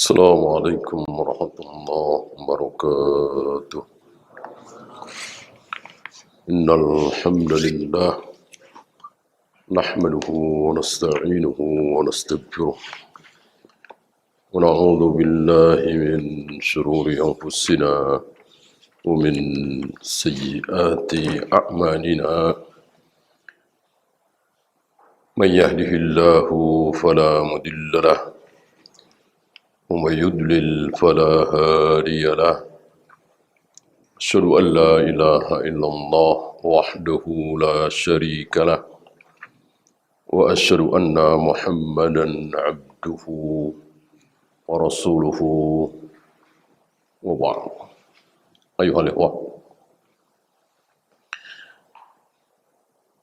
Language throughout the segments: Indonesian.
السلام عليكم ورحمة الله وبركاته. إن الحمد لله نحمده ونستعينه ونستغفره ونعوذ بالله من شرور أنفسنا ومن سيئات أعمالنا. من يهده الله فلا مضل له ومن يضلل فلا هادي له. أشهد أن لا إله إلا الله وحده لا شريك له وأشهد أن محمدا عبده ورسوله وبعد. أيها الإخوة,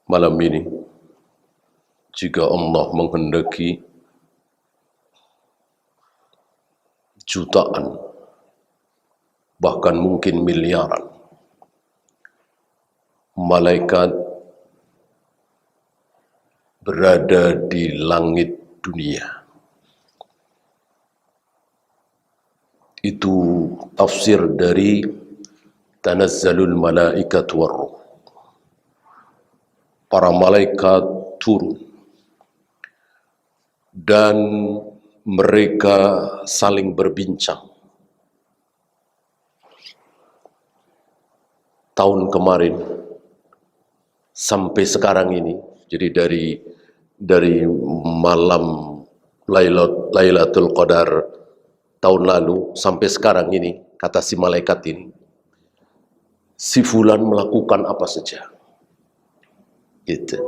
malam ini jika Allah menghendaki, jutaan, bahkan mungkin miliaran malaikat berada di langit dunia. Itu tafsir dari tanazzalul malaikat warruh. Para malaikat turun dan mereka saling berbincang. Tahun kemarin sampai sekarang ini, jadi dari malam Lailatul Qadar tahun lalu sampai sekarang ini, kata si malaikat ini, si fulan melakukan apa saja. Gitu.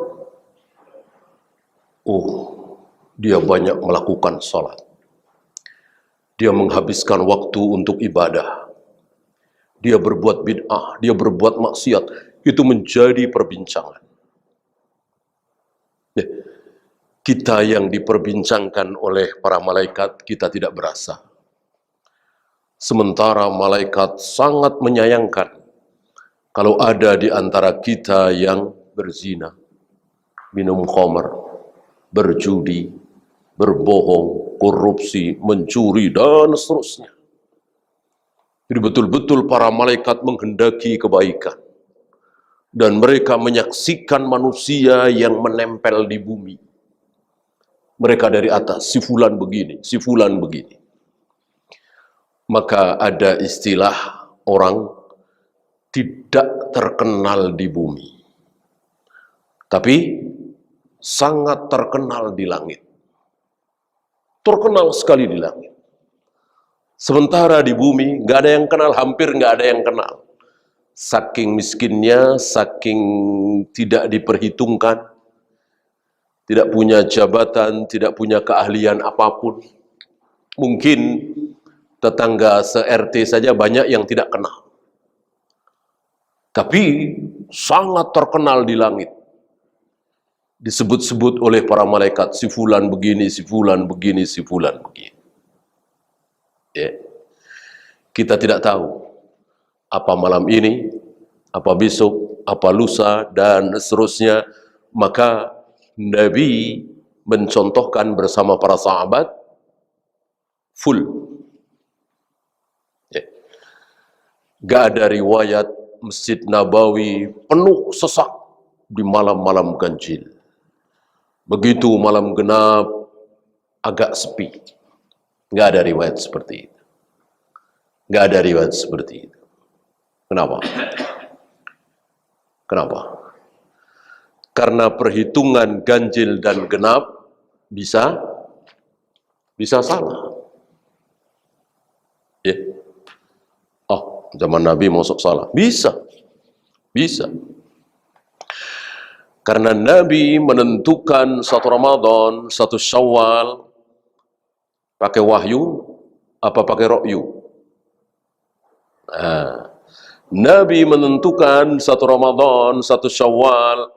Oh, dia banyak melakukan sholat. Dia menghabiskan waktu untuk ibadah. Dia berbuat bid'ah, dia berbuat maksiat. Itu menjadi perbincangan. Kita yang diperbincangkan oleh para malaikat, kita tidak berasa. Sementara malaikat sangat menyayangkan kalau ada di antara kita yang berzina, minum khamar, berjudi, berbohong, korupsi, mencuri, dan seterusnya. Jadi betul-betul para malaikat menghendaki kebaikan. Dan mereka menyaksikan manusia yang menempel di bumi. Mereka dari atas, si fulan begini, si fulan begini. Maka ada istilah orang tidak terkenal di bumi, tapi sangat terkenal di langit. Terkenal sekali di langit. Sementara di bumi nggak ada yang kenal, hampir nggak ada yang kenal. Saking miskinnya, saking tidak diperhitungkan, tidak punya jabatan, tidak punya keahlian apapun. Mungkin tetangga se-RT saja banyak yang tidak kenal. Tapi sangat terkenal di langit. Disebut-sebut oleh para malaikat, si fulan begini, si fulan begini, si fulan begini. Ya. Kita tidak tahu apa malam ini, apa besok, apa lusa, dan seterusnya. Maka Nabi mencontohkan bersama para sahabat full. Ya. Gak ada riwayat Masjid Nabawi penuh sesak di malam-malam ganjil. Begitu malam genap agak sepi. Nggak ada riwayat seperti itu. Nggak ada riwayat seperti itu. Kenapa? Kenapa? Karena perhitungan ganjil dan genap bisa salah. Ya. Oh, zaman Nabi masuk salah. Bisa. Karena Nabi menentukan satu Ramadan, satu Syawal, pakai wahyu, apa pakai ra'yu? Nabi menentukan satu Ramadan, satu Syawal,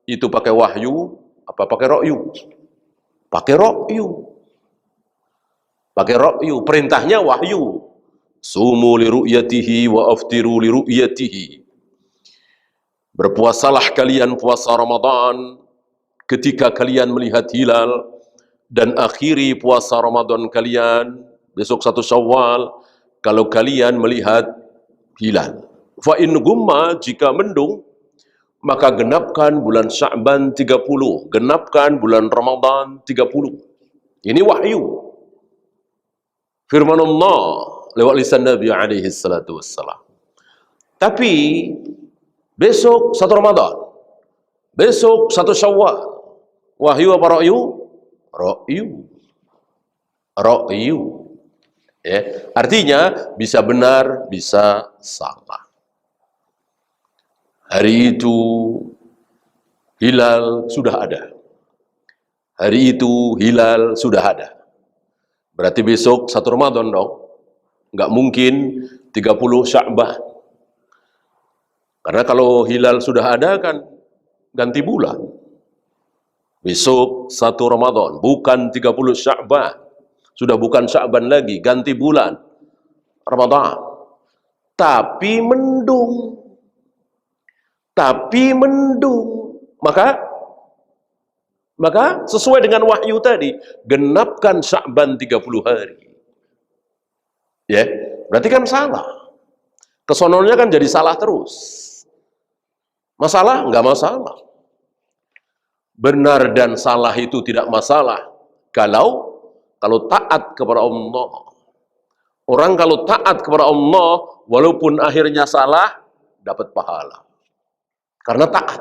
itu pakai wahyu, apa pakai ra'yu? Pakai ra'yu. Pakai ra'yu, perintahnya wahyu. Sumu li ru'yatihi wa aftiru li ru'yatihi. Berpuasalah kalian puasa Ramadan ketika kalian melihat hilal, dan akhiri puasa Ramadan kalian besok 1 Syawal, kalau kalian melihat hilal. Fa in gumma, jika mendung, maka genapkan bulan Sya'ban 30, genapkan bulan Ramadan 30. Ini wahyu. Firman Allah lewat lisan Nabi alaihi salatu wassalam. Tapi besok 1 Ramadan, besok 1 Syawal, wahyu apa ra'yu? Ra'yu. Ra'yu. Ya, artinya bisa benar, bisa salah. Hari itu hilal sudah ada. Hari itu hilal sudah ada. Berarti besok 1 Ramadan dong. Nggak mungkin 30 Sya'ban. Karena kalau hilal sudah ada kan ganti bulan. Besok 1 Ramadan, bukan 30 Sya'ban. Sudah bukan Sya'ban lagi, ganti bulan Ramadan. Tapi mendung. Tapi mendung. Maka sesuai dengan wahyu tadi, genapkan Sya'ban 30 hari. Ya, berarti kan salah. Kesononya kan jadi salah terus. Masalah? Enggak masalah. Benar dan salah itu tidak masalah. Kalau taat kepada Allah. Orang kalau taat kepada Allah, walaupun akhirnya salah, dapat pahala. Karena taat.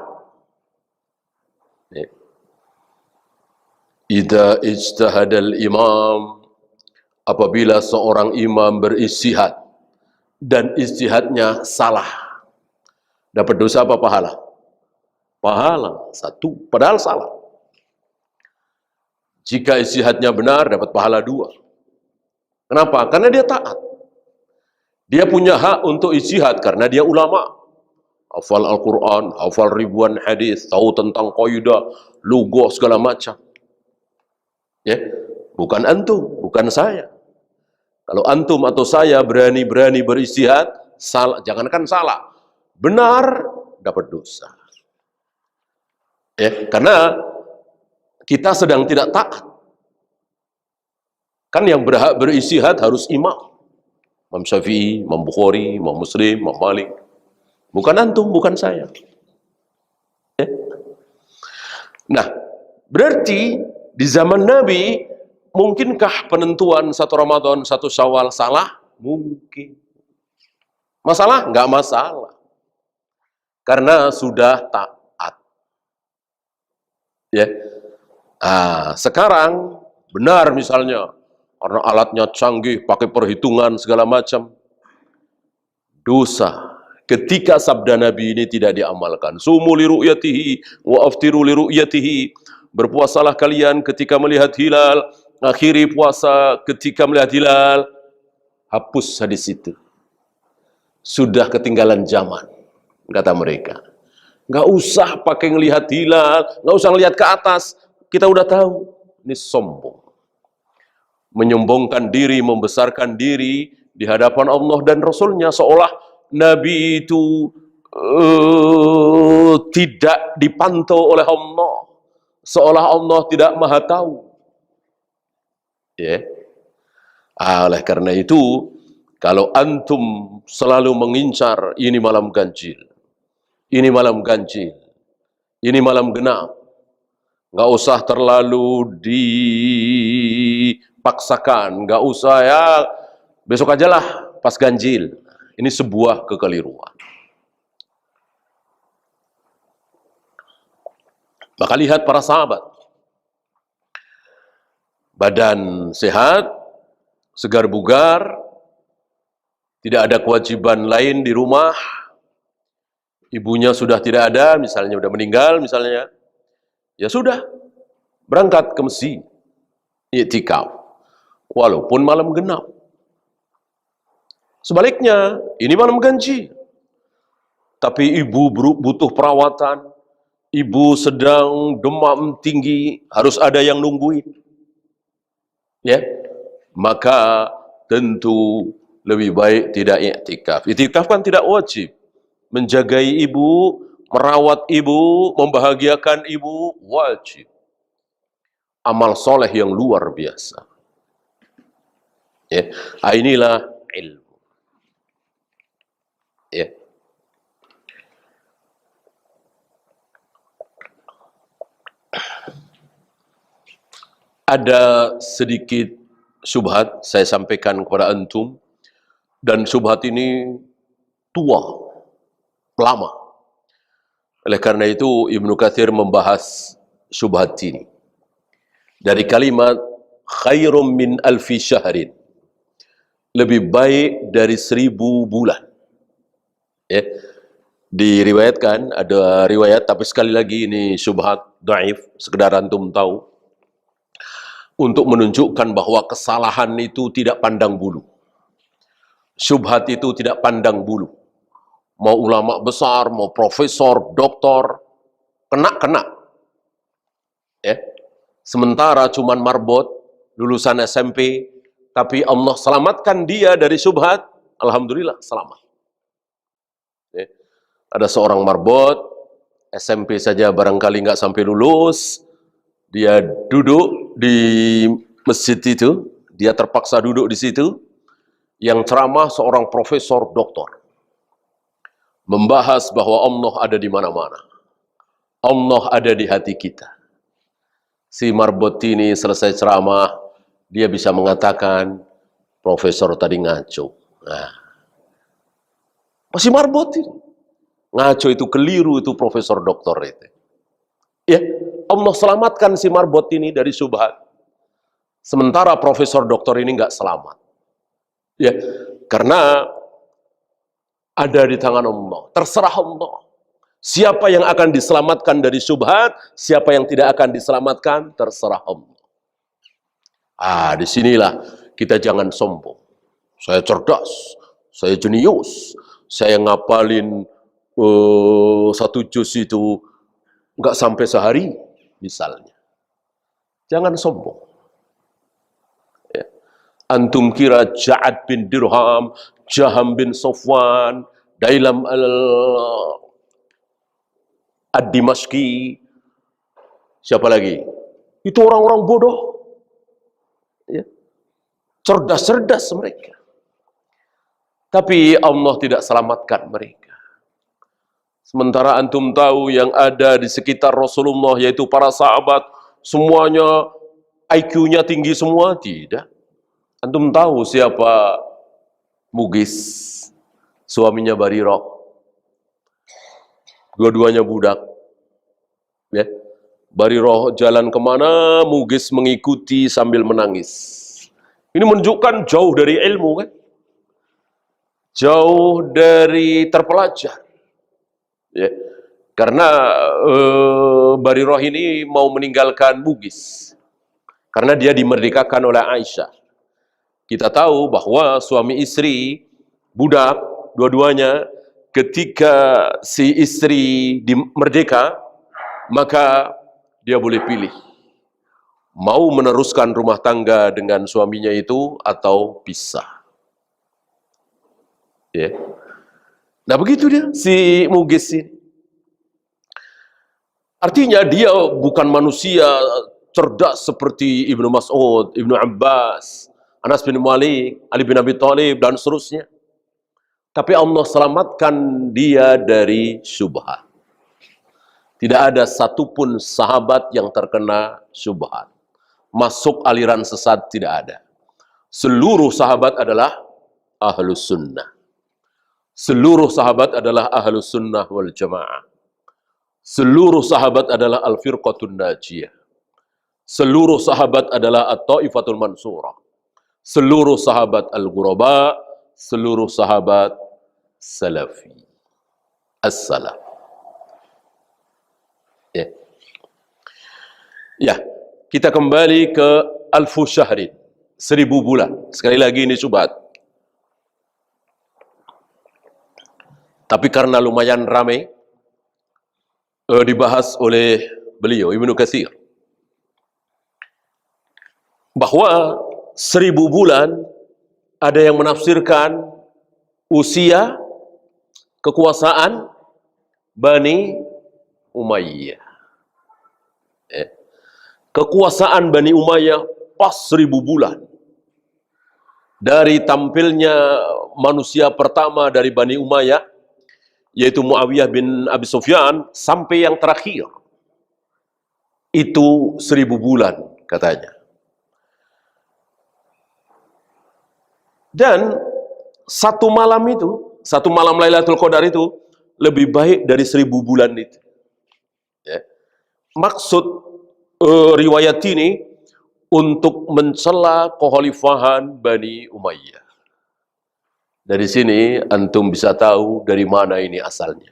Idza ijtahadal imam, apabila seorang imam beristihad dan istihadnya salah, dapat dosa apa pahala? Pahala 1, padahal salah. Jika istihadnya benar, dapat pahala 2. Kenapa? Karena dia taat. Dia punya hak untuk istihad karena dia ulama. Hafal Al-Quran, hafal ribuan hadis, tahu tentang kaidah, lughah segala macam. Ya, bukan antum, bukan saya. Kalau antum atau saya berani-berani beristihad, salah, jangankan salah, benar dapat dosa. Ya, karena kita sedang tidak taat. Kan yang berhak beristihad harus imam. Imam Syafi'i, Imam Bukhari, Imam Muslim, Imam Malik. Bukan antum, bukan saya. Ya. Nah, berarti di zaman Nabi, mungkinkah penentuan 1 Ramadan, 1 Syawal salah? Mungkin. Masalah? Enggak masalah. Karena sudah taat. Ya. Sekarang benar misalnya, karena alatnya canggih, pakai perhitungan segala macam, dosa. Ketika sabda Nabi ini tidak diamalkan. Sumu li ru'yatihi wa aftiru li ru'yatihi. Berpuasalah kalian ketika melihat hilal, akhiri puasa ketika melihat hilal. Hapus hadis itu. Sudah ketinggalan zaman, kata mereka. Nggak usah pakai ngelihat hilal, nggak usah ngelihat ke atas. Kita udah tahu. Ini sombong. Menyombongkan diri, membesarkan diri di hadapan Allah dan Rasulnya, seolah Nabi itu tidak dipantau oleh Allah, seolah Allah tidak maha tahu. Ya. Oleh karena itu, kalau antum selalu mengincar ini malam ganjil, ini malam ganjil, ini malam genap, nggak usah terlalu dipaksakan, nggak usah ya besok aja lah pas ganjil. Ini sebuah kekeliruan. Maka lihat para sahabat. Badan sehat, segar bugar, tidak ada kewajiban lain di rumah. Ibunya sudah tidak ada, misalnya sudah meninggal, misalnya. Ya sudah, berangkat ke masjid, i'tikaf. Walaupun malam genap. Sebaliknya, ini malam ganjil. Tapi ibu butuh perawatan, ibu sedang demam tinggi, harus ada yang nungguin. Ya, maka tentu lebih baik tidak i'tikaf. I'tikaf kan tidak wajib. Menjagai ibu, merawat ibu, membahagiakan ibu, wajib. Amal soleh yang luar biasa. Ya, inilah ilmu. Ya. Ada sedikit syubhat saya sampaikan kepada antum, dan syubhat ini tua, lama. Oleh karena itu Ibnu Katsir membahas syubhat ini dari kalimat khairum min alfi syahrin, lebih baik dari 1000 bulan. Ya. Diriwayatkan, ada riwayat, tapi sekali lagi ini syubhat dhaif, sekedar antum tahu, untuk menunjukkan bahwa kesalahan itu tidak pandang bulu. Syubhat itu tidak pandang bulu. Mau ulama besar, mau profesor, doktor, kena. Ya. Sementara cuman marbot, lulusan SMP, tapi Allah selamatkan dia dari syubhat, alhamdulillah selamat. Ya. Ada seorang marbot, SMP saja barangkali nggak sampai lulus, dia duduk di masjid itu, dia terpaksa duduk di situ, yang ceramah seorang profesor doktor, membahas bahwa Allah ada di mana-mana. Allah ada di hati kita. Si marbot ini selesai ceramah, dia bisa mengatakan, profesor tadi ngaco. Nah, masih marbot ini. Ngaco itu keliru, itu profesor doktor itu. Ya, Allah selamatkan si marbot ini dari syubhat. Sementara profesor doktor ini nggak selamat. Ya, karena ada di tangan Allah. Terserah Allah. Siapa yang akan diselamatkan dari syubhat, siapa yang tidak akan diselamatkan, terserah Allah. Disinilah kita jangan sombong. Saya cerdas, saya jenius, saya ngapalin 1 juz itu nggak sampai sehari, misalnya. Jangan sombong. Ya. Antum kira Ja'ad bin Dirham, Jaham bin Sofwan, Dailam Ad-Dimashqi, siapa lagi? Itu orang-orang bodoh. Ya. Cerdas-cerdas mereka. Tapi Allah tidak selamatkan mereka. Sementara antum tahu yang ada di sekitar Rasulullah, yaitu para sahabat, semuanya IQ-nya tinggi semua? Tidak. Antum tahu siapa Mugis, suaminya Barirah? Dua-duanya budak. Ya. Barirah jalan kemana, Mugis mengikuti sambil menangis. Ini menunjukkan jauh dari ilmu, kan? Jauh dari terpelajar. Ya. Karena Barirah ini mau meninggalkan Mugis. Karena dia dimerdekakan oleh Aisyah. Kita tahu bahwa suami istri, budak, dua-duanya, ketika si istri merdeka, maka dia boleh pilih. Mau meneruskan rumah tangga dengan suaminya itu atau pisah. Ya. Nah begitu dia, si Mugis ini. Artinya dia bukan manusia cerdas seperti Ibnu Mas'ud, Ibnu Abbas, Anas bin Malik, Ali bin Abi Thalib, dan seterusnya. Tapi Allah selamatkan dia dari syubhat. Tidak ada satupun sahabat yang terkena syubhat. Masuk aliran sesat, tidak ada. Seluruh sahabat adalah ahlus sunnah. Seluruh sahabat adalah ahlus sunnah wal jamaah. Seluruh sahabat adalah al-firqatun najiyah. Seluruh sahabat adalah at-taifatul mansurah. Seluruh sahabat al-ghuraba, seluruh sahabat salafi. As-salaf. Ya. Ya, kita kembali ke alfu syahrin, 1000 bulan. Sekali lagi ini syubhat. Tapi karena lumayan ramai, dibahas oleh beliau, Ibnu Katsir, bahwa 1000 bulan ada yang menafsirkan usia kekuasaan Bani Umayyah. Kekuasaan Bani Umayyah pas 1000 bulan. dari tampilnya manusia pertama dari Bani Umayyah, yaitu Muawiyah bin Abi Sufyan, sampai yang terakhir, itu 1000 bulan katanya. Dan satu malam Lailatul Qadar itu lebih baik dari 1000 bulan itu. Ya. Maksud riwayat ini untuk mencela kekhalifahan Bani Umayyah. Dari sini antum bisa tahu dari mana ini asalnya.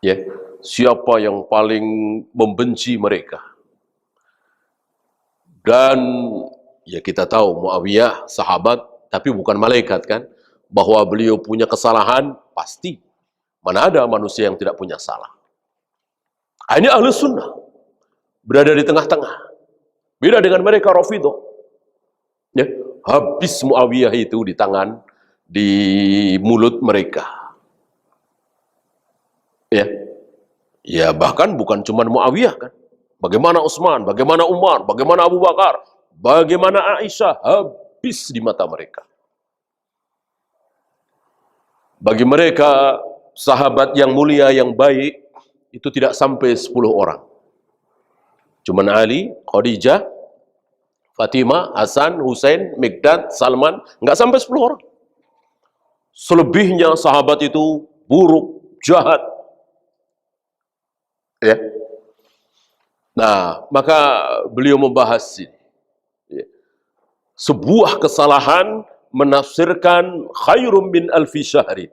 Ya, siapa yang paling membenci mereka. Dan ya kita tahu Muawiyah sahabat tapi bukan malaikat kan, bahwa beliau punya kesalahan pasti. Mana ada manusia yang tidak punya salah. Ini ahli sunnah berada di tengah-tengah. Beda dengan mereka Rafidhah. Ya, habis Muawiyah itu di tangan, di mulut mereka. Ya. Ya bahkan bukan cuma Muawiyah kan. Bagaimana Utsman, bagaimana Umar, bagaimana Abu Bakar, bagaimana Aisyah, habis di mata mereka. Bagi mereka sahabat yang mulia, yang baik, itu tidak sampai 10 orang. Cuman Ali, Khadijah, Fatimah, Hasan, Husain, Mikdad, Salman, nggak sampai 10 orang. Selebihnya sahabat itu buruk, jahat. Ya. Nah, maka beliau membahas ini. Ya. Sebuah kesalahan menafsirkan khairum min alfi syahrin.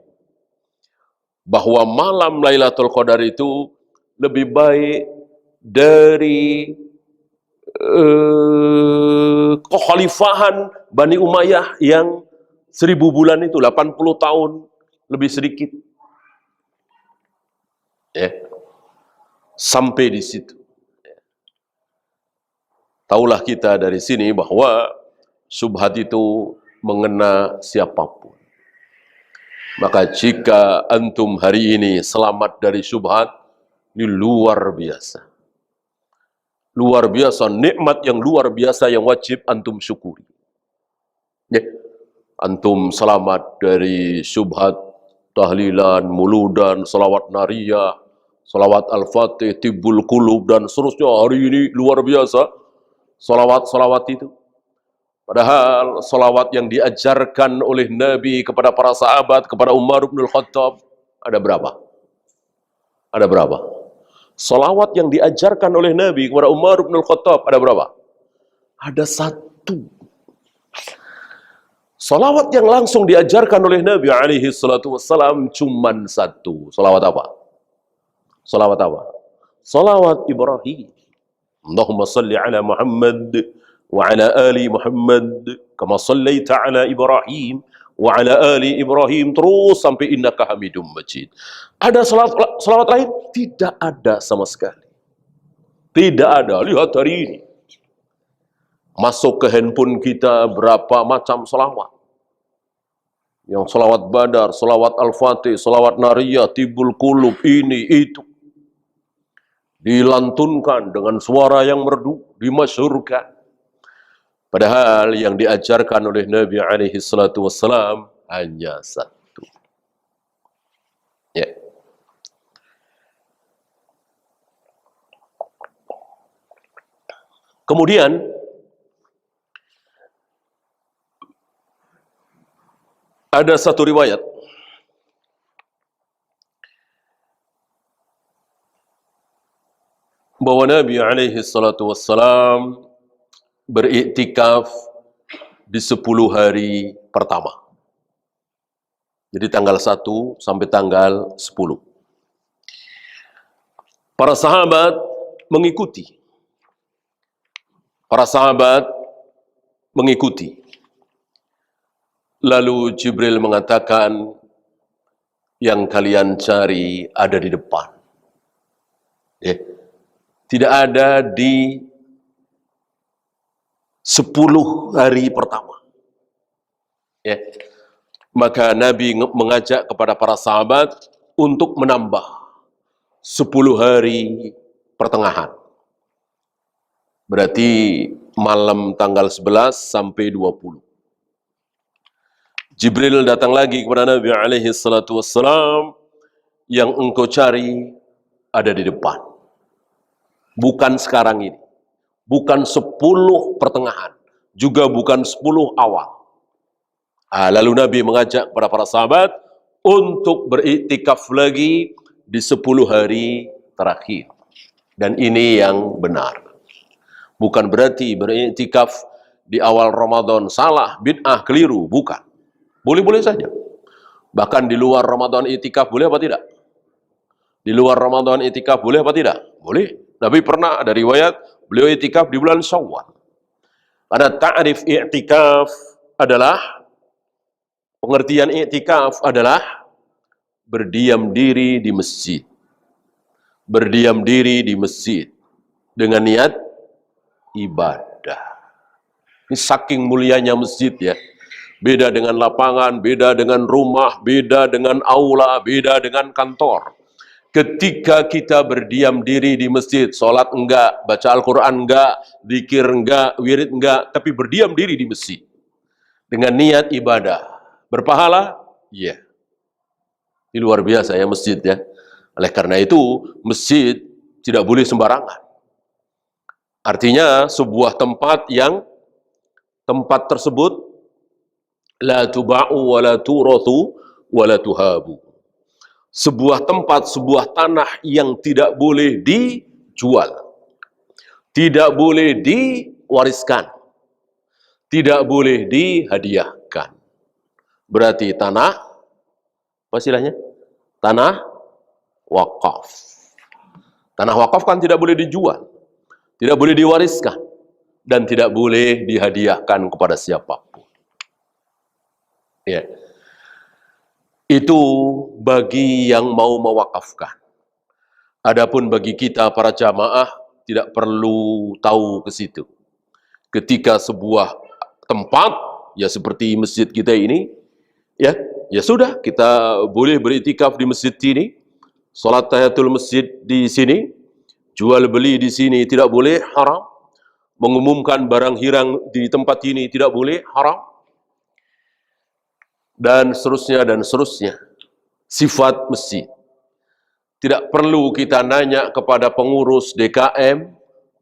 Bahwa malam Lailatul Qadar itu lebih baik dari kekhalifahan Bani Umayyah yang 1000 bulan itu, 80 tahun lebih sedikit. Ya. Sampai di situ. Taulah kita dari sini bahwa syubhat itu mengena siapapun. Maka jika antum hari ini selamat dari syubhat, ini luar biasa. Luar biasa, nikmat yang luar biasa yang wajib antum syukuri. Ya. Antum selamat dari syubhat, tahlilan, muludan, salawat nariyah, salawat al-fatih, tibbul qulub, dan seterusnya. Hari ini luar biasa salawat-salawat itu. Padahal salawat yang diajarkan oleh Nabi kepada para sahabat, kepada Umar bin Khattab, ada berapa? Ada berapa? Salawat yang diajarkan oleh Nabi kepada Umar bin Khattab, ada berapa? Ada 1. Salawat yang langsung diajarkan oleh Nabi alaihi salatu wassalam cuman 1. Salawat apa? Salawat apa? Salawat Ibrahim. Allahumma salli ala Muhammad wa ala ali Muhammad kama sallaita ala Ibrahim wa ala ali Ibrahim, terus sampai innaka Hamidum Majid. Ada salawat lain? Tidak ada sama sekali. Tidak ada. Lihat hari ini. Masuk ke handphone kita berapa macam salawat. Yang salawat Badar, salawat Al-Fatih, salawat Nariyah, Tibbul Qulub, ini, itu. Dilantunkan dengan suara yang merdu, dimasyhurkan. Padahal yang diajarkan oleh Nabi alaihi salatu wassalam hanya 1. Ya. Kemudian ada satu riwayat bahwa Nabi alaihi salatu wassalam beriktikaf di 10 hari pertama. Jadi tanggal 1 sampai tanggal 10. Para sahabat mengikuti. Para sahabat mengikuti. Lalu Jibril mengatakan, yang kalian cari ada di depan. Ya. Tidak ada di 10 hari pertama. Ya. Maka Nabi mengajak kepada para sahabat untuk menambah 10 hari pertengahan. Berarti malam tanggal 11 sampai 20. Jibril datang lagi kepada Nabi alaihi salatu wassalam, yang engkau cari ada di depan. Bukan sekarang ini. Bukan 10 pertengahan. Juga bukan 10 awal. Lalu Nabi mengajak kepada para sahabat untuk beriktikaf lagi di 10 hari terakhir. Dan ini yang benar. Bukan berarti beriktikaf di awal Ramadan salah, bid'ah, keliru. Bukan. Boleh-boleh saja. Bahkan di luar Ramadan iktikaf boleh apa tidak? Di luar Ramadan iktikaf boleh apa tidak? Boleh. Nabi pernah ada riwayat beliau iktikaf di bulan Syawal. Ada ta'rif iktikaf adalah, pengertian iktikaf adalah berdiam diri di masjid. Berdiam diri di masjid dengan niat ibadah. Ini saking mulianya masjid ya. Beda dengan lapangan, beda dengan rumah, beda dengan aula, beda dengan kantor. Ketika kita berdiam diri di masjid, sholat enggak, baca Al-Quran enggak, zikir enggak, wirid enggak, tapi berdiam diri di masjid dengan niat ibadah, berpahala, iya. Ini luar biasa ya masjid ya. Oleh karena itu, masjid tidak boleh sembarangan. Artinya sebuah tempat yang tempat tersebut la tuba'u wa la turathu wa la tuhabu. Sebuah tempat, sebuah tanah yang tidak boleh dijual, tidak boleh diwariskan, tidak boleh dihadiahkan. Berarti tanah, apa istilahnya? Tanah wakaf. Tanah wakaf kan tidak boleh dijual, tidak boleh diwariskan, dan tidak boleh dihadiahkan kepada siapapun. Ya. Itu bagi yang mau mewakafkan. Adapun bagi kita para jamaah tidak perlu tahu ke situ. Ketika sebuah tempat ya seperti masjid kita ini ya sudah, kita boleh beriktikaf di masjid ini, salat tahiyatul masjid di sini, jual beli di sini tidak boleh, haram. Mengumumkan barang hilang di tempat ini tidak boleh, haram. Dan seterusnya dan seterusnya. Sifat masjid. Tidak perlu kita nanya kepada pengurus DKM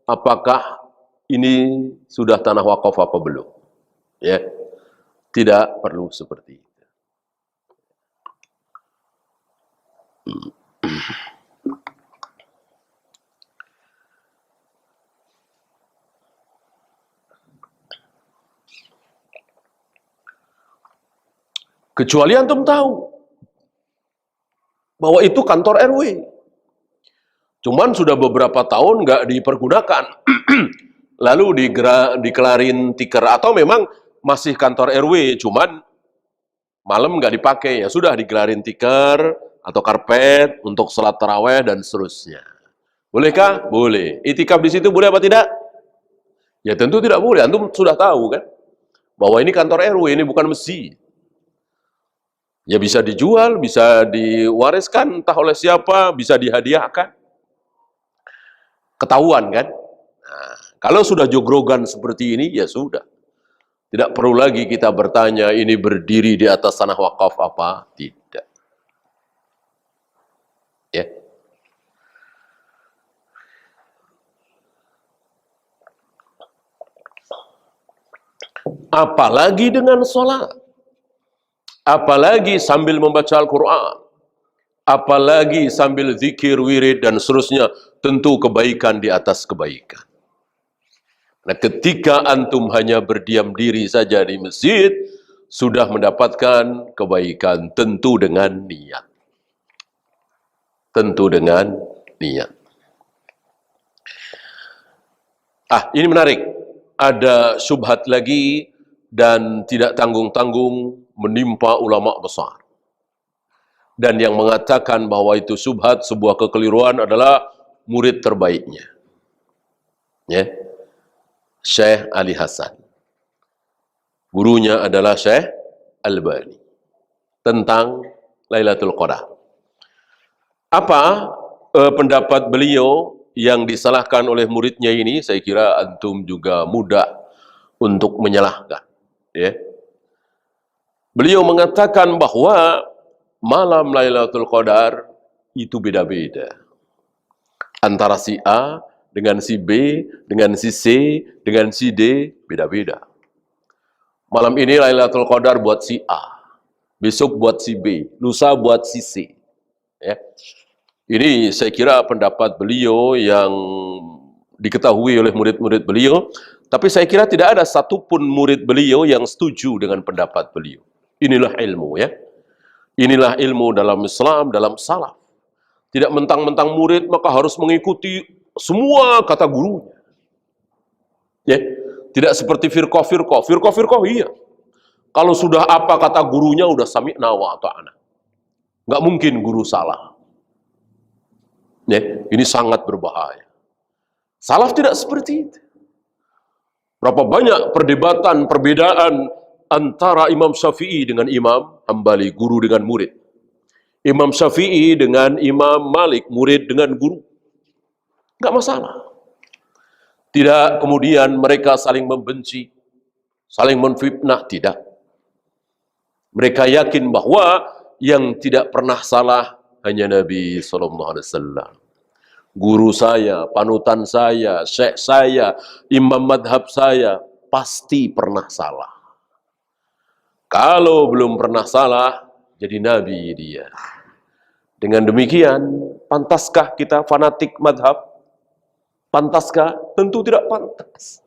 apakah ini sudah tanah wakaf apa belum. Ya. Tidak perlu seperti itu. Kecuali antum tahu bahwa itu kantor RW. Cuman sudah beberapa tahun nggak dipergunakan. Lalu dikelarin tikar, atau memang masih kantor RW, cuman malam nggak dipakai, ya sudah dikelarin tikar atau karpet untuk sholat taraweh dan seterusnya. Bolehkah? Boleh. Itikaf di situ boleh apa tidak? Ya tentu tidak boleh. Antum sudah tahu kan bahwa ini kantor RW, ini bukan masjid. Ya bisa dijual, bisa diwariskan entah oleh siapa, bisa dihadiahkan. Ketahuan kan? Nah, kalau sudah jogrogan seperti ini, ya sudah. Tidak perlu lagi kita bertanya, ini berdiri di atas tanah wakaf apa? Tidak. Ya. Apalagi dengan sholat. Apalagi sambil membaca Al-Quran. Apalagi sambil zikir, wirid, dan seterusnya. Tentu kebaikan di atas kebaikan. Nah, ketika antum hanya berdiam diri saja di masjid, sudah mendapatkan kebaikan, tentu dengan niat. Tentu dengan niat. Ini menarik. Ada syubhat lagi dan tidak tanggung-tanggung menimpa ulama besar. Dan yang mengatakan bahwa itu syubhat, sebuah kekeliruan, adalah murid terbaiknya. Ya. Syekh Ali Hasan. Gurunya adalah Syekh Albani. Tentang Lailatul Qadar. Apa pendapat beliau yang disalahkan oleh muridnya ini? Saya kira antum juga mudah untuk menyalahkan. Ya. Beliau mengatakan bahwa malam Lailatul Qadar itu beda-beda. Antara si A dengan si B, dengan si C, dengan si D, beda-beda. Malam ini Lailatul Qadar buat si A, besok buat si B, lusa buat si C. Ya. Ini saya kira pendapat beliau yang diketahui oleh murid-murid beliau, tapi saya kira tidak ada satupun murid beliau yang setuju dengan pendapat beliau. Inilah ilmu, ya. Inilah ilmu dalam Islam, dalam salaf. Tidak mentang-mentang murid maka harus mengikuti semua kata gurunya. Ya. Tidak seperti firqah-firqah. Firqah-firqah iya. Kalau sudah apa kata gurunya udah sami'na wa ata'na. Nggak mungkin guru salah. Ya. Ini sangat berbahaya. Salaf tidak seperti itu. Berapa banyak perdebatan, perbedaan antara Imam Syafi'i dengan Imam Hambali, guru dengan murid. Imam Syafi'i dengan Imam Malik, murid dengan guru. Enggak masalah. Tidak kemudian mereka saling membenci, saling menfitnah, tidak. Mereka yakin bahwa yang tidak pernah salah hanya Nabi SAW. Guru saya, panutan saya, syekh saya, imam madhab saya, pasti pernah salah. Kalau belum pernah salah, jadi nabi dia. Dengan demikian, pantaskah kita fanatik madhab? Pantaskah? Tentu tidak pantas.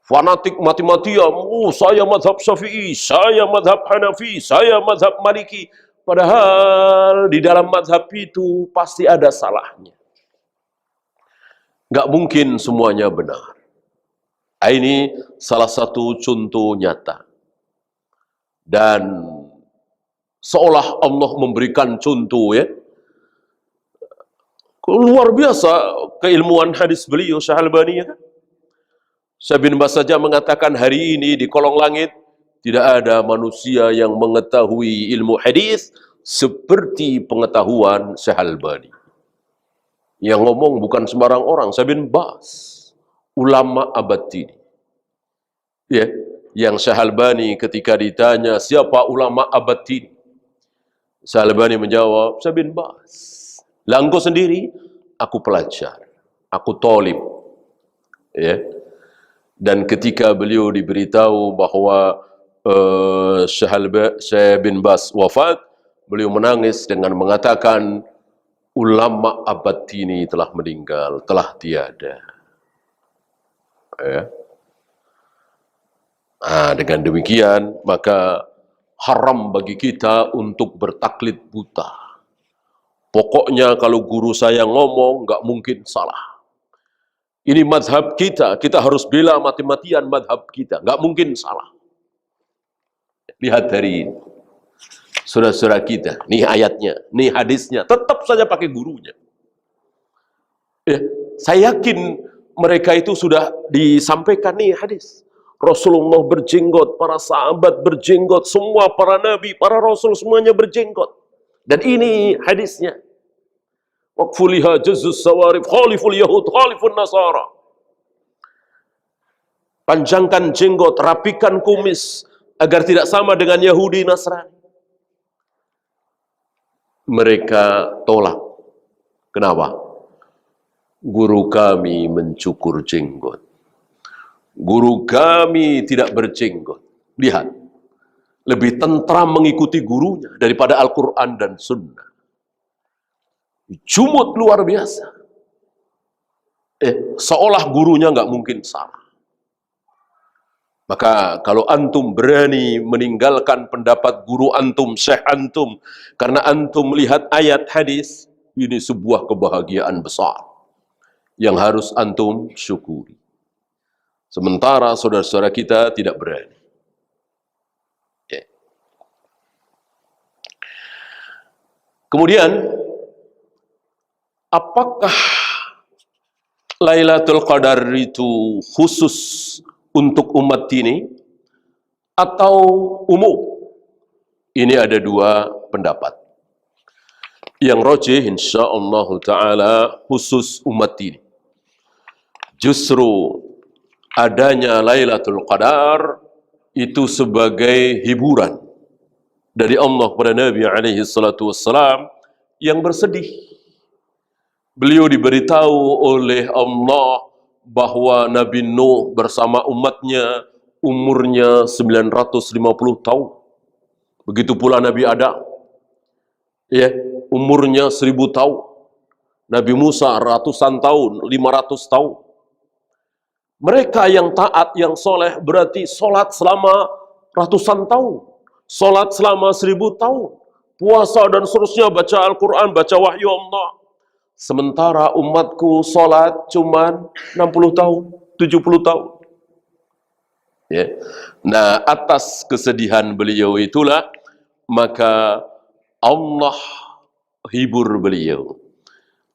Fanatik mati-matian, saya madhab Syafi'i, saya madhab Hanafi, saya madhab Maliki. Padahal di dalam madhab itu pasti ada salahnya. Nggak mungkin semuanya benar. Ini salah satu contoh nyata. Dan seolah Allah memberikan contoh, ya. Luar biasa keilmuan hadis beliau, Syekh Albani, ya kan? Syekh bin Baz saja mengatakan hari ini di kolong langit tidak ada manusia yang mengetahui ilmu hadis seperti pengetahuan Syekh Albani. Yang ngomong bukan sembarang orang, Syekh bin Baz, ulama abad ini. Ya, yang Syekh Albani ketika ditanya siapa ulama abad ini, Syekh Albani menjawab, Syekh bin Baz. Lah engkau sendiri, aku pelajar, aku tolib. Ya. Dan ketika beliau diberitahu bahwa Syekh bin Baz wafat, beliau menangis dengan mengatakan, ulama abad ini telah meninggal, telah tiada. Ya. Nah, dengan demikian, maka haram bagi kita untuk bertaklid buta. Pokoknya kalau guru saya ngomong, nggak mungkin salah. Ini madhab kita, kita harus bela mati-matian madhab kita, nggak mungkin salah. Lihat hari ini, saudara-saudara kita, nih ayatnya, nih hadisnya, tetap saja pakai gurunya. Ya, saya yakin mereka itu sudah disampaikan nih hadis. Rasulullah berjenggot, para sahabat berjenggot, semua para nabi, para rasul semuanya berjenggot. Dan ini hadisnya. Waqfuliha jazus sawarif, khaliful yahud, khalifun nasara. Panjangkan jenggot, rapikan kumis, agar tidak sama dengan Yahudi Nasrani. Mereka tolak. Kenapa? Guru kami mencukur jenggot. Guru kami tidak berjenggot. Lihat, lebih tentram mengikuti gurunya daripada Al-Quran dan Sunnah. Jumut luar biasa. Seolah gurunya nggak mungkin salah. Maka kalau antum berani meninggalkan pendapat guru antum, syekh antum, karena antum melihat ayat hadis, ini sebuah kebahagiaan besar yang harus antum syukuri. Sementara saudara-saudara kita tidak berani. Ya. Kemudian, apakah Lailatul Qadar itu khusus untuk umat ini atau umum? Ini ada dua pendapat. Yang rajih insyaallah taala khusus umat ini. Justru adanya Lailatul Qadar itu sebagai hiburan dari Allah kepada Nabi alaihi salatu wassalam yang bersedih. Beliau diberitahu oleh Allah bahwa Nabi Nuh bersama umatnya umurnya 950 tahun. Begitu pula Nabi Adam, ya, umurnya 1000 tahun. Nabi Musa ratusan tahun, 500 tahun. Mereka yang taat, yang soleh berarti solat selama ratusan tahun, solat selama 1000 tahun, puasa dan seterusnya, baca Al-Quran, baca wahyu Allah. Sementara umatku solat cuman 60 tahun, 70 tahun. Ya. Nah, atas kesedihan beliau itulah maka Allah hibur beliau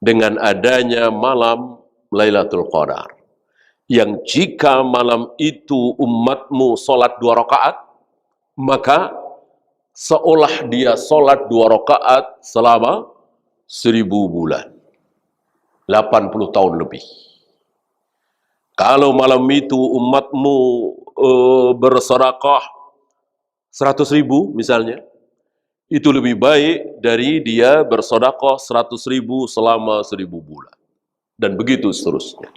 dengan adanya malam Lailatul Qadar, yang jika malam itu umatmu solat 2 rakaat, maka seolah dia solat 2 rakaat selama 1000 bulan, 80 tahun lebih. Kalau malam itu umatmu bersedekah 100.000 misalnya, itu lebih baik dari dia bersedekah 100.000 selama 1000 bulan. Dan begitu seterusnya.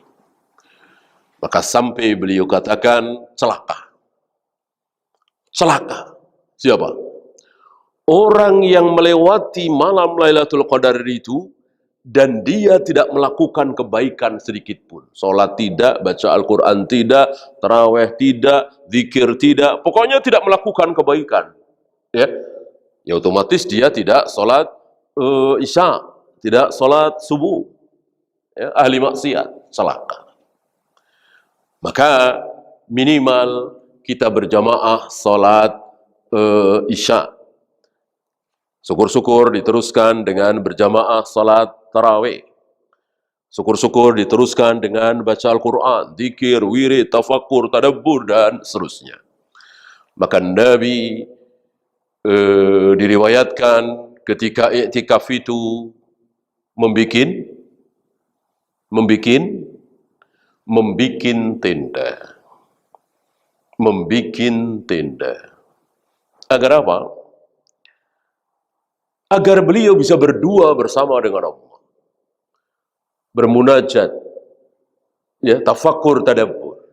Maka sampai beliau katakan, celaka. Celaka. Siapa? Orang yang melewati malam Lailatul Qadar itu dan dia tidak melakukan kebaikan sedikit pun. Salat tidak, baca Al-Quran tidak, tarawih tidak, zikir tidak, pokoknya tidak melakukan kebaikan. Ya, ya otomatis dia tidak salat isya, tidak salat subuh. Ya, ahli maksiat, celaka. Maka minimal kita berjamaah salat isya. Syukur-syukur diteruskan dengan berjamaah salat tarawih. Syukur-syukur diteruskan dengan baca Al-Quran, zikir, wirid, tafakkur, tadabbur, dan seterusnya. Maka Nabi diriwayatkan ketika iktikaf itu membikin tenda. Membikin tenda. Agar apa? Agar beliau bisa berdua bersama dengan Allah. Bermunajat. Ya, tafakkur, tadabbur.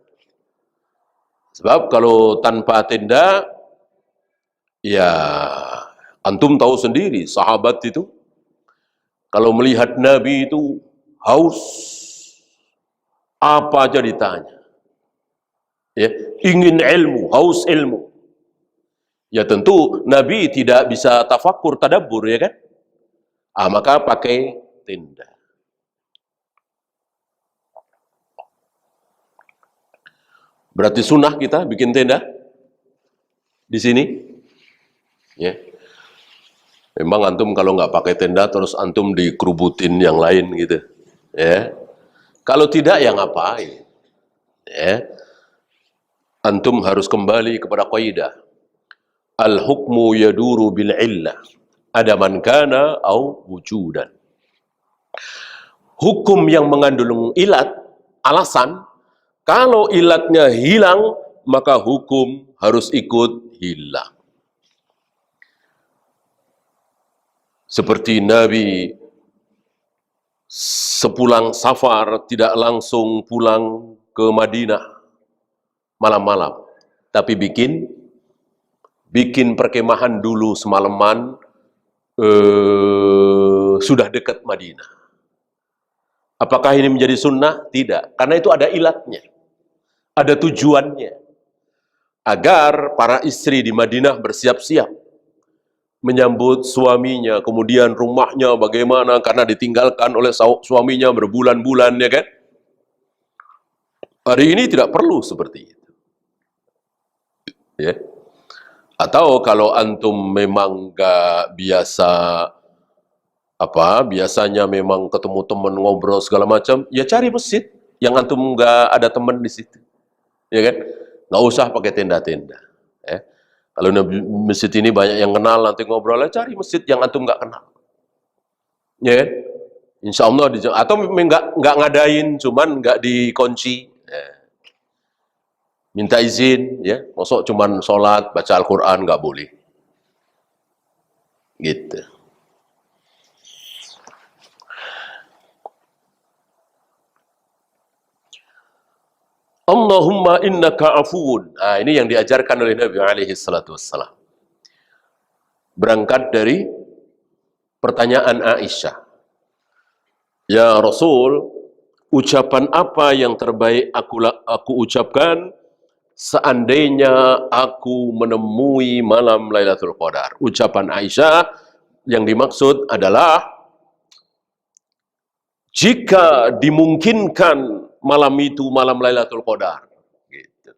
Sebab kalau tanpa tenda, ya antum tahu sendiri, sahabat itu, kalau melihat Nabi itu haus, apa aja ditanya. Ya, ingin ilmu, haus ilmu. Ya tentu Nabi tidak bisa tafakkur, tadabbur, ya kan? Maka pakai tenda. Berarti sunnah kita bikin tenda di sini. Ya. Memang antum kalau nggak pakai tenda terus antum dikerubutin yang lain gitu. Ya. Kalau tidak ya ngapain? Ya. Antum harus kembali kepada kaidah. Al-hukmu yaduru bil illah. Ada man kana au wujudan. Hukum yang mengandung ilat, alasan, kalau ilatnya hilang, maka hukum harus ikut hilang. Seperti Nabi sepulang safar tidak langsung pulang ke Madinah malam-malam, tapi bikin perkemahan dulu semalaman, sudah dekat Madinah. Apakah ini menjadi sunnah? Tidak, karena itu ada ilatnya, ada tujuannya, agar para istri di Madinah bersiap-siap menyambut suaminya, kemudian rumahnya bagaimana karena ditinggalkan oleh suaminya berbulan-bulan, ya kan? Hari ini tidak perlu seperti itu. Ya. Atau kalau antum memang gak biasa, biasanya memang ketemu teman ngobrol segala macam, ya cari masjid yang antum gak ada teman di situ, ya kan? Nggak usah pakai tenda-tenda. Ya. Kalau masjid ini banyak yang kenal, nanti ngobrolnya cari masjid yang antum gak kenal, ya kan? Insya Allah atau nggak ngadain, cuman nggak dikunci. Ya. Minta izin, ya, masuk cuman sholat, baca Al-Quran, nggak boleh. Gitu. Allahumma innaka afuun. Nah, ini yang diajarkan oleh Nabi alaihi salatu wassalam. Berangkat dari pertanyaan Aisyah. Ya Rasul, ucapan apa yang terbaik aku ucapkan seandainya aku menemui malam Lailatul Qadar? Ucapan Aisyah yang dimaksud adalah jika dimungkinkan malam itu malam Lailatul Qadar. Gitu.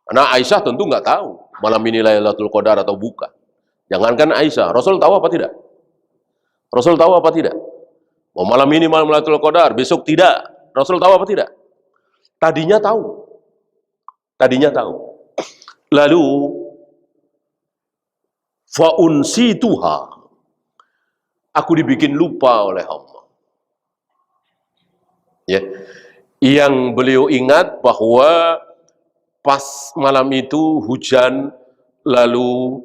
Karena Aisyah tentu nggak tahu malam ini Lailatul Qadar atau bukan. Jangankan Aisyah, Rasul tahu apa tidak? Rasul tahu apa tidak? Oh, malam ini malam Lailatul Qadar, besok tidak. Rasul tahu apa tidak? Tadinya tahu. Tadinya tahu. Lalu fa'unsituha, aku dibikin lupa oleh Allah. Ya. Yang beliau ingat bahwa pas malam itu hujan, lalu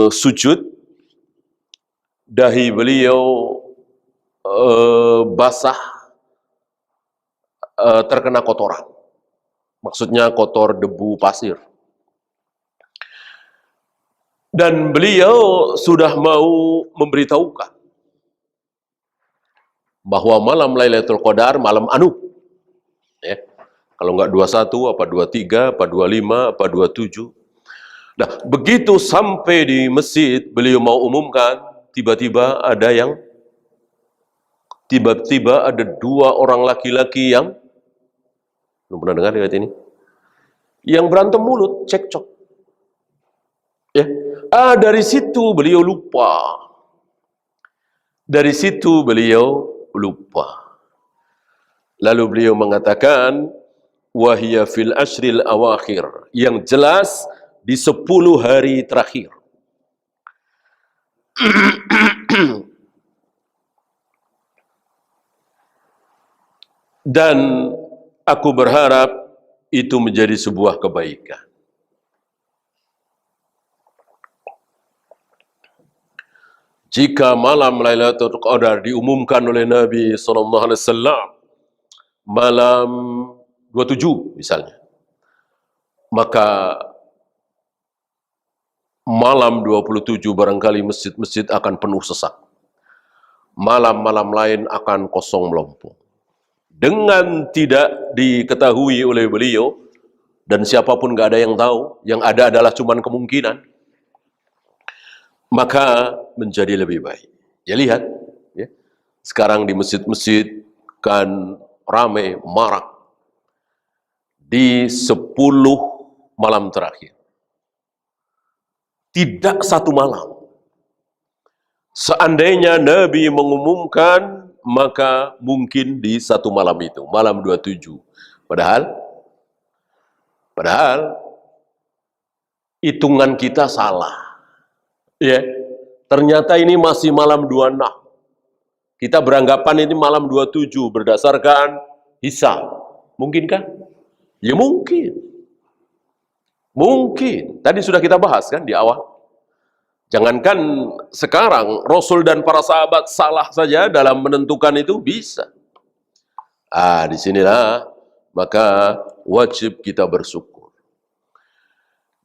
sujud, dahi beliau basah, terkena kotoran. Maksudnya kotor, debu, pasir. Dan beliau sudah mau memberitahukan bahwa malam Lailatul Qadar malam anu. Ya. Kalau enggak 21, apa 23, apa 25, apa 27. Nah, begitu sampai di masjid, beliau mau umumkan, tiba-tiba ada dua orang laki-laki yang, belum pernah dengar riwayat ini, yang berantem mulut, cekcok. Ya. Dari situ beliau lupa. Dari situ beliau lupa. Lalu beliau mengatakan, wahya fil ashril awakhir, yang jelas di 10 hari terakhir. Dan aku berharap itu menjadi sebuah kebaikan. Jika malam Lailatul Qadar diumumkan oleh Nabi SAW malam 27 misalnya, maka malam 27 barangkali masjid-masjid akan penuh sesak. Malam-malam lain akan kosong melompong. Dengan tidak diketahui oleh beliau, dan siapapun gak ada yang tahu, yang ada adalah cuman kemungkinan, maka menjadi lebih baik. Ya lihat, ya. Sekarang di masjid-masjid kan ramai, marak. Di 10 malam terakhir. Tidak satu malam. Seandainya Nabi mengumumkan, maka mungkin di satu malam itu, malam 27. Padahal hitungan kita salah. Ya, ternyata ini masih malam 26. Kita beranggapan ini malam 27 berdasarkan hisab. Mungkinkah? Ya mungkin. Mungkin. Tadi sudah kita bahas kan di awal. Jangankan sekarang, Rasul dan para sahabat salah saja dalam menentukan itu bisa. Disinilah maka wajib kita bersyukur.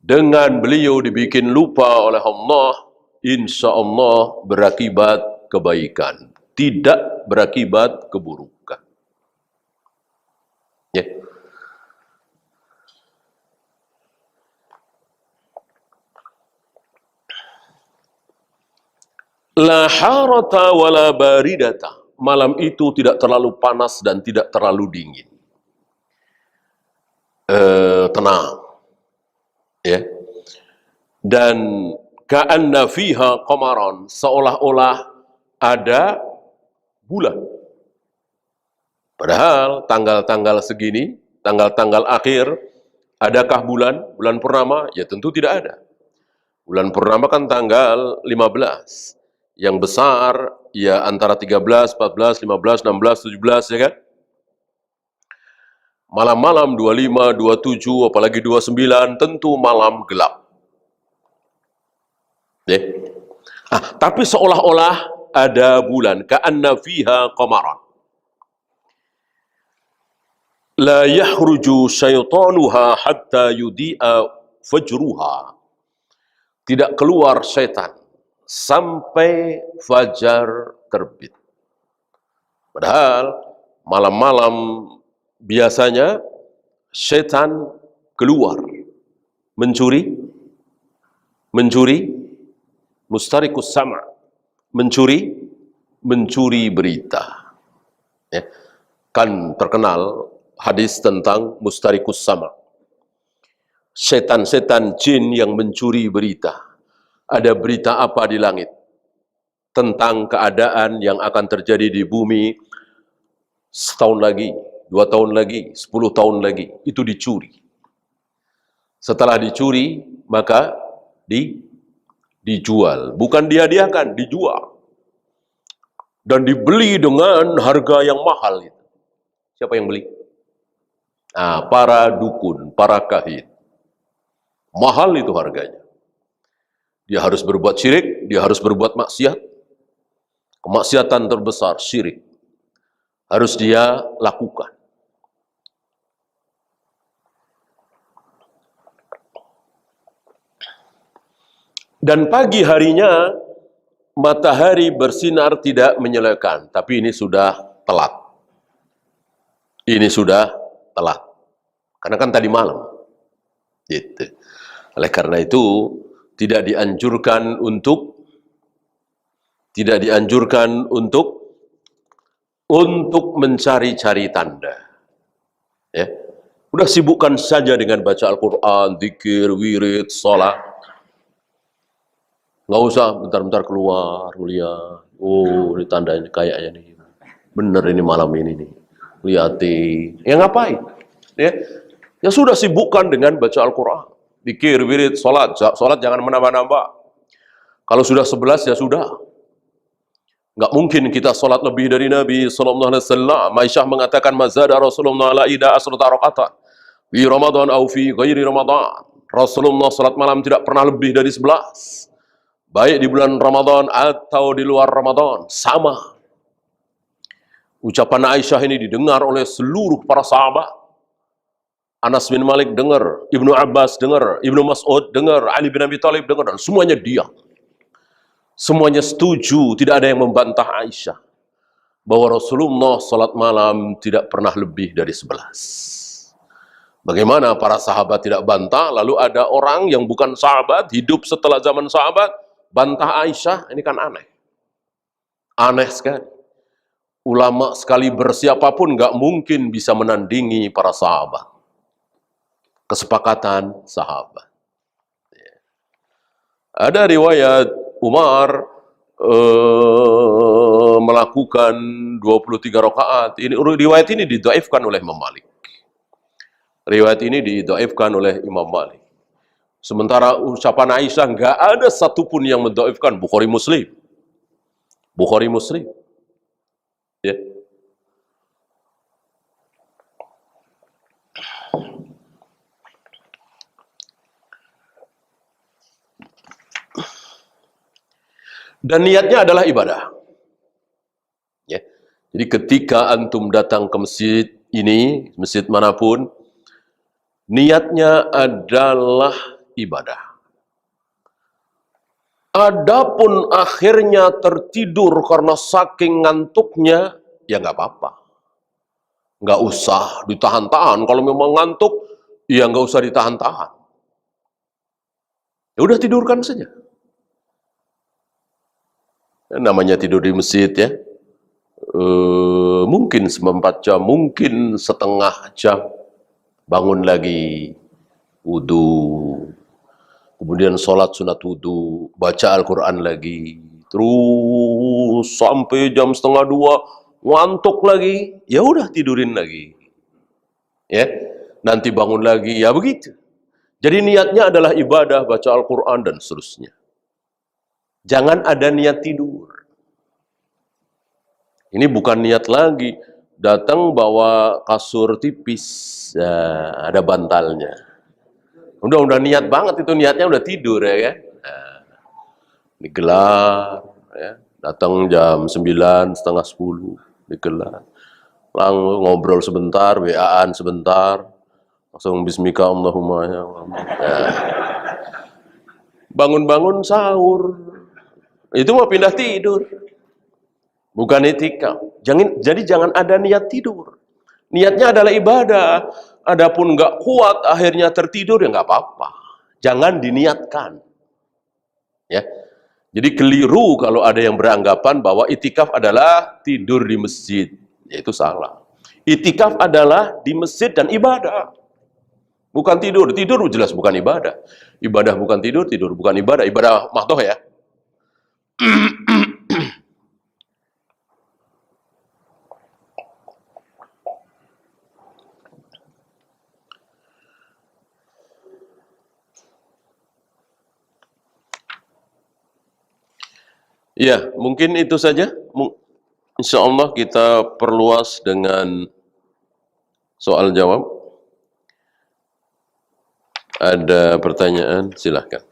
Dengan beliau dibikin lupa oleh Allah, insya Allah berakibat kebaikan, tidak berakibat keburukan. Ya. La harata wala baridata. Malam itu tidak terlalu panas dan tidak terlalu dingin. Tenang. Ya. Dan ka'anna fiha qamaran, seolah-olah ada bulan. Padahal tanggal-tanggal segini, tanggal-tanggal akhir, adakah bulan? Bulan purnama? Ya tentu tidak ada. Bulan purnama kan tanggal 15. Yang besar ya antara 13, 14, 15, 16, 17 ya kan? Malam-malam 25, 27, apalagi 29 tentu malam gelap. Ya. Tapi seolah-olah ada bulan, ka'anna fiha qamaran. La yahruju syaitanuha hatta yudi'a fajruha. Tidak keluar setan sampai fajar terbit. Padahal malam-malam biasanya setan keluar mencuri, mustarikus sama', mencuri berita. Ya. Kan terkenal hadis tentang mustarikus sama'. Setan-setan jin yang mencuri berita. Ada berita apa di langit? Tentang keadaan yang akan terjadi di bumi setahun lagi, 2 tahun lagi, 10 tahun lagi. Itu dicuri. Setelah dicuri, maka dijual. Bukan dihadiahkan, dijual. Dan dibeli dengan harga yang mahal. Siapa yang beli? Nah, para dukun, para kahin. Mahal itu harganya. Dia harus berbuat syirik, dia harus berbuat maksiat. Kemaksiatan terbesar, syirik. Harus dia lakukan. Dan pagi harinya, matahari bersinar tidak menyalakan. Tapi ini sudah telat. Ini sudah telat. Karena kan tadi malam. Gitu. Oleh karena itu, tidak dianjurkan untuk mencari-cari tanda. Ya. Udah sibukkan saja dengan baca Al-Quran, zikir, wirid, sholat. Nggak usah bentar-bentar keluar, lihat. Oh, ini tandanya kayaknya nih. Bener ini malam ini nih. Lihatin. Ya ngapain? Ya sudah sibukkan dengan baca Al-Quran. Zikir, wirid, sholat. Sholat jangan menambah-nambah. Kalau sudah 11 ya sudah. Nggak mungkin kita sholat lebih dari Nabi SAW. Aisyah mengatakan, mazada Rasulullah la ida asrata raqatan. Fi Ramadan au fi ghairi Ramadan. Rasulullah sholat malam tidak pernah lebih dari 11. Baik di bulan Ramadan atau di luar Ramadan, sama. Ucapan Aisyah ini didengar oleh seluruh para sahabat. Anas bin Malik dengar, Ibnu Abbas dengar, Ibnu Mas'ud dengar, Ali bin Abi Thalib dengar, dan semuanya diam. Semuanya setuju, tidak ada yang membantah Aisyah. Bahwa Rasulullah salat malam tidak pernah lebih dari 11. Bagaimana para sahabat tidak bantah, lalu ada orang yang bukan sahabat, hidup setelah zaman sahabat, bantah Aisyah, ini kan aneh. Aneh sekali. Ulama sekali bersiapapun nggak mungkin bisa menandingi para sahabat. Kesepakatan sahabat. Ada riwayat Umar melakukan 23 rakaat. Ini riwayat ini didhaifkan oleh Imam Malik. Riwayat ini didhaifkan oleh Imam Malik. Sementara ucapan Aisyah nggak ada satupun yang mendhaifkan. Bukhari Muslim. Bukhari Muslim. Ya. Dan niatnya adalah ibadah. Ya. Jadi ketika antum datang ke masjid ini, masjid manapun, niatnya adalah ibadah. Adapun akhirnya tertidur karena saking ngantuknya, ya nggak apa-apa. Nggak usah ditahan-tahan. Kalau memang ngantuk, ya nggak usah ditahan-tahan. Ya udah tidurkan saja. Namanya tidur di masjid ya. Mungkin 4 jam, mungkin setengah jam. Bangun lagi, wudu. Kemudian sholat sunat wudu, baca Al-Quran lagi. Terus sampai jam 1:30, ngantuk lagi. Ya udah tidurin lagi. Ya, nanti bangun lagi, ya begitu. Jadi niatnya adalah ibadah, baca Al-Quran dan seterusnya. Jangan ada niat tidur. Ini bukan niat lagi. Datang bawa kasur tipis, ya, ada bantalnya. Udah niat banget itu, niatnya udah tidur ya kan. Nah, digelar, ya. Datang jam 9, setengah 10, digelar. Langsung ngobrol sebentar, WA-an sebentar, langsung bismika Allahumma ya. Bangun-bangun sahur, itu mau pindah tidur, bukan itikaf. Jadi jangan ada niat tidur. Niatnya adalah ibadah. Adapun nggak kuat, akhirnya tertidur, ya nggak apa-apa. Jangan diniatkan. Ya. Jadi keliru kalau ada yang beranggapan bahwa itikaf adalah tidur di masjid. Itu salah. Itikaf adalah di masjid dan ibadah. Bukan tidur. Tidur jelas bukan ibadah. Ibadah bukan tidur, tidur bukan ibadah. Ibadah mahdoh ya. Ya, mungkin itu saja. Insya Allah kita perluas dengan soal jawab. Ada pertanyaan? Silahkan.